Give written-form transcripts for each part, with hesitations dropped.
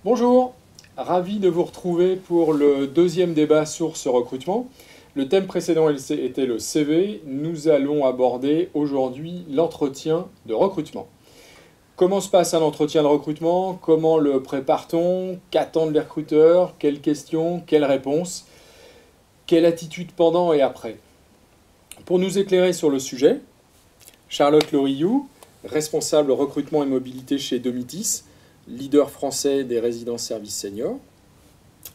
Bonjour, ravi de vous retrouver pour le deuxième débat sur ce recrutement. Le thème précédent était le CV. Nous allons aborder aujourd'hui l'entretien de recrutement. Comment se passe un entretien de recrutement? Comment le prépare-t-on? Qu'attendent les recruteurs? Quelles questions? Quelles réponses? Quelle attitude pendant et après? Pour nous éclairer sur le sujet, Charlotte Lorillou, responsable recrutement et mobilité chez Domitis, leader français des résidences services seniors,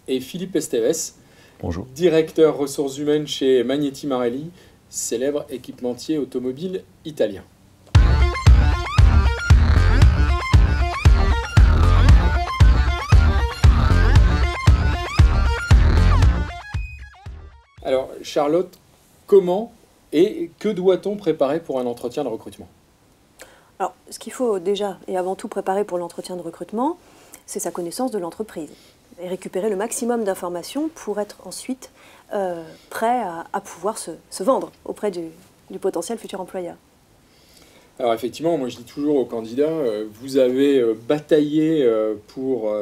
et Philippe Esteves, bonjour, directeur ressources humaines chez Magneti Marelli, célèbre équipementier automobile italien. Alors, Charlotte, comment et que doit-on préparer pour un entretien de recrutement? Alors, ce qu'il faut déjà et avant tout préparer pour l'entretien de recrutement, c'est sa connaissance de l'entreprise et récupérer le maximum d'informations pour être ensuite prêt à pouvoir se vendre auprès du potentiel futur employeur. Alors effectivement, moi je dis toujours aux candidats, vous avez bataillé pour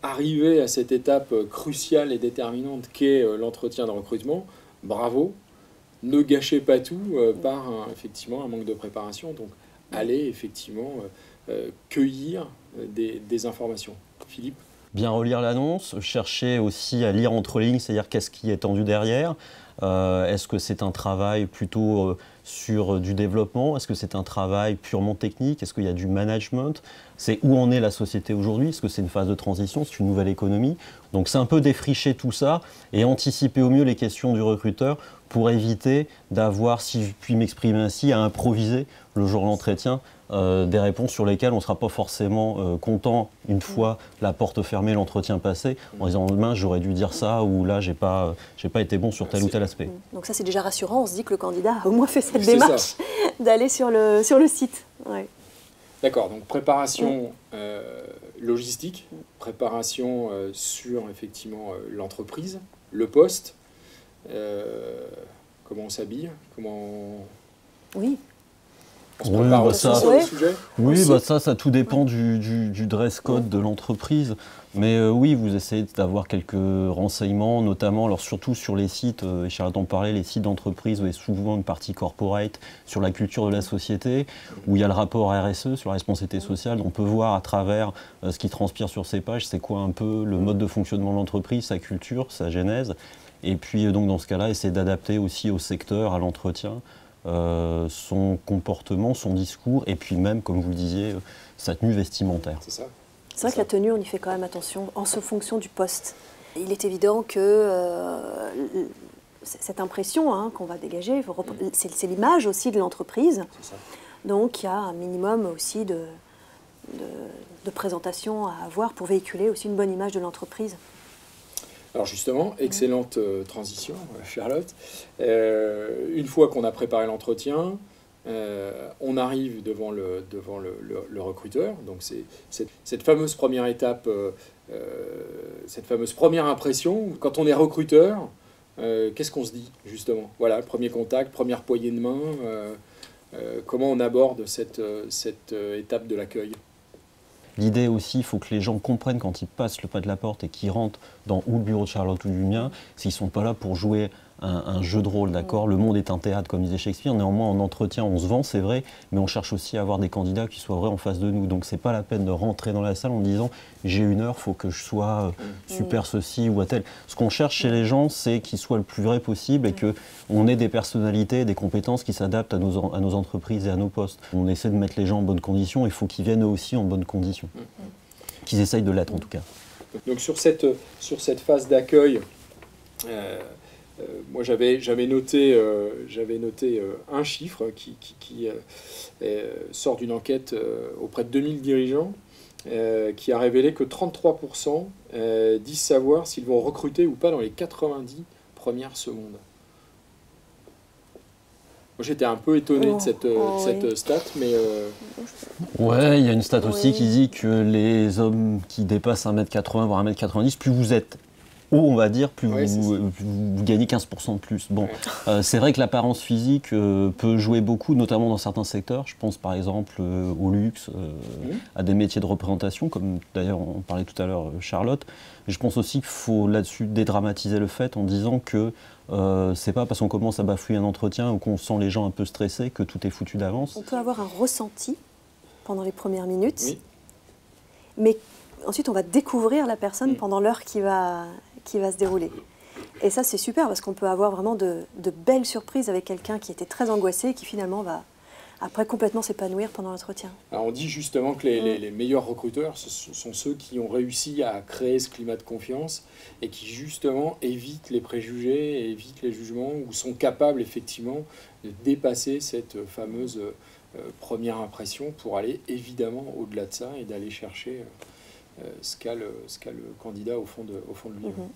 arriver à cette étape cruciale et déterminante qu'est l'entretien de recrutement. Bravo, ne gâchez pas tout par effectivement un manque de préparation. Donc allez effectivement cueillir des informations. Philippe? Bien relire l'annonce, chercher aussi à lire entre lignes, c'est-à-dire qu'est-ce qui est tendu derrière. Est-ce que c'est un travail plutôt sur du développement? Est-ce que c'est un travail purement technique? Est-ce qu'il y a du management? C'est où en est la société aujourd'hui? Est-ce que c'est une phase de transition? C'est une nouvelle économie? Donc c'est un peu défricher tout ça et anticiper au mieux les questions du recruteur pour éviter d'avoir, si je puis m'exprimer ainsi, à improviser le jour de l'entretien des réponses sur lesquelles on ne sera pas forcément content une fois la porte fermée, l'entretien passé, en disant demain j'aurais dû dire ça ou là j'ai pas été bon sur tel ou tel aspect. Donc ça c'est déjà rassurant, on se dit que le candidat a au moins fait cette démarche d'aller sur le site. Ouais. D'accord, donc préparation logistique, préparation sur effectivement l'entreprise, le poste, comment on s'habille, comment... Oui. Ça tout dépend du dress code de l'entreprise. Mais oui, vous essayez d'avoir quelques renseignements, notamment, alors surtout sur les sites, et Charlotte en parlait, les sites d'entreprise, vous avez souvent une partie corporate sur la culture de la société, où il y a le rapport RSE sur la responsabilité sociale. On peut voir à travers ce qui transpire sur ces pages, c'est quoi un peu le mode de fonctionnement de l'entreprise, sa culture, sa genèse. Et puis donc dans ce cas-là, essayer d'adapter aussi au secteur, à l'entretien, son comportement, son discours, et puis même, comme vous le disiez, sa tenue vestimentaire. C'est ça. C'est vrai que la tenue, on y fait quand même attention en fonction du poste. Il est évident que cette impression qu'on va dégager, c'est l'image aussi de l'entreprise. Donc il y a un minimum aussi de présentation à avoir pour véhiculer aussi une bonne image de l'entreprise. Alors justement, excellente transition, Charlotte. Une fois qu'on a préparé l'entretien, on arrive devant le recruteur. Donc c'est cette fameuse première étape, cette fameuse première impression. Quand on est recruteur, qu'est-ce qu'on se dit justement? Voilà, premier contact, première poignée de main. Comment on aborde cette étape de l'accueil? L'idée aussi, il faut que les gens comprennent quand ils passent le pas de la porte et qu'ils rentrent dans ou le bureau de Charlotte ou du mien, s'ils ne sont pas là pour jouer un jeu de rôle, d'accord? Le monde est un théâtre, comme disait Shakespeare. Néanmoins, en entretien, on se vend, c'est vrai, mais on cherche aussi à avoir des candidats qui soient vrais en face de nous. Donc, c'est pas la peine de rentrer dans la salle en disant « j'ai une heure, il faut que je sois super ceci ou à tel ». Ce qu'on cherche chez les gens, c'est qu'ils soient le plus vrai possible et qu'on ait des personnalités, des compétences qui s'adaptent à nos entreprises et à nos postes. On essaie de mettre les gens en bonnes conditions, il faut qu'ils viennent eux aussi en bonnes conditions. Qu'ils essayent de l'être, en tout cas. Donc, sur cette phase d'accueil, moi j'avais noté un chiffre qui sort d'une enquête auprès de 2000 dirigeants qui a révélé que 33% disent savoir s'ils vont recruter ou pas dans les 90 premières secondes. Moi j'étais un peu étonné de cette stat, mais... Ouais, il y a une stat aussi qui dit que les hommes qui dépassent 1m80 voire 1m90, plus vous êtes haut, on va dire, plus Ouais, vous gagnez 15% de plus. Bon, Ouais. c'est vrai que l'apparence physique peut jouer beaucoup, notamment dans certains secteurs. Je pense par exemple au luxe, à des métiers de représentation, comme d'ailleurs on parlait tout à l'heure Charlotte. Je pense aussi qu'il faut là-dessus dédramatiser le fait en disant que c'est pas parce qu'on commence à bafouiller un entretien ou qu'on sent les gens un peu stressés que tout est foutu d'avance. On peut avoir un ressenti pendant les premières minutes, Oui. mais ensuite on va découvrir la personne pendant l'heure qui va se dérouler. Et ça c'est super parce qu'on peut avoir vraiment de belles surprises avec quelqu'un qui était très angoissé et qui finalement va après complètement s'épanouir pendant l'entretien. Alors on dit justement que les meilleurs recruteurs, ce sont ceux qui ont réussi à créer ce climat de confiance et qui justement évitent les préjugés, évitent les jugements, ou sont capables effectivement de dépasser cette fameuse première impression pour aller évidemment au-delà de ça et d'aller chercher ce qu'a le candidat au fond de lui-même.